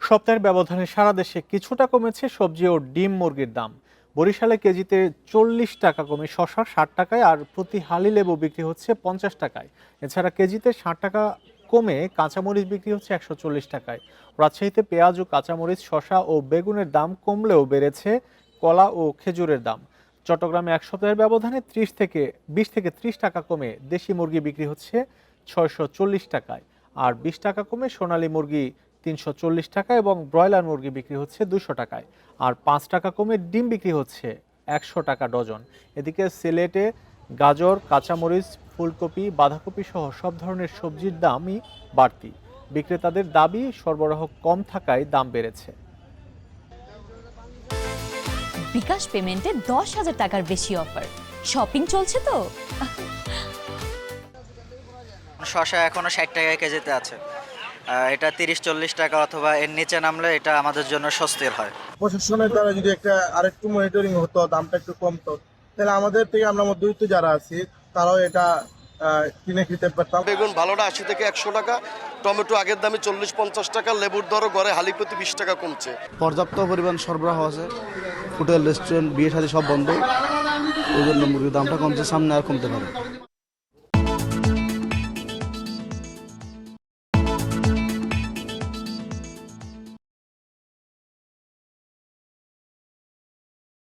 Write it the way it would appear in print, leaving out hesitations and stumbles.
সপ্তাহের ব্যবধানে সারা দেশে কিছুটা কমেছে সবজি ও ডিম মুরগির দাম। বরিশালে কেজিতে 40 টাকা কমে শসা 60 টাকায়, আর প্রতি হালি লেবু বিক্রি হচ্ছে 50 টাকায়। এছাড়া কেজিতে 60 টাকা কমে কাঁচামরিচ বিক্রি হচ্ছে 140 টাকায়। রাজশাহীতে পেঁয়াজ ও কাঁচামরিচ, শসা ও বেগুনের দাম কমলেও বেড়েছে কলা ও খেজুরের দাম। চট্টগ্রামে এক সপ্তাহের ব্যবধানে 20 থেকে 30 টাকা কমে দেশি মুরগি বিক্রি হচ্ছে 640 টাকায়, আর 20 টাকা কমে সোনালী মুরগি 340 টাকা এবং ব্রয়লার মুরগি বিক্রি হচ্ছে 200 টাকায়। আর 5 টাকা কমে ডিম বিক্রি হচ্ছে 100 টাকা ডজন। এদিকে সিলেটে গাজর, কাঁচামরিচ, ফুলকপি, বাঁধাকপি সহ সব ধরনের সবজির দামই বাড়তি। বিক্রেতাদের দাবি সরবরাহ কম থাকায় দাম বেড়েছে। বিকাশ পেমেন্টে 10,000 টাকার বেশি অফার। শপিং চলছে তো। শসা এখনো 60 টাকা কেজিতে আছে। এটা 30-40 টাকা অথবা এর নিচে নামলে এটা আমাদের জন্য স্বস্তির হয়। প্রশাসনের দ্বারা যদি আরেকটু মনিটরিং হতো, দামটা একটু কমতো, তাহলে আমাদের থেকে আমরা মধ্যবিত্ত যারা আছি তারাও এটা কিনে খেতে পারতাম। বেগুন ভালোটা 80 থেকে 100 টাকা, টমেটো আগের দামে 40-50 টাকা, লেবুর দরও গড়ে হালি প্রতি 20 টাকা কমছে। পর্যাপ্ত পরিমাণ সরবরাহ আছে, হোটেল, রেস্টুরেন্ট, বিয়ে শাদী সব বন্ধ, ওই জন্য মুরগির দামটা কমছে, সামনে আর কমতে পারে।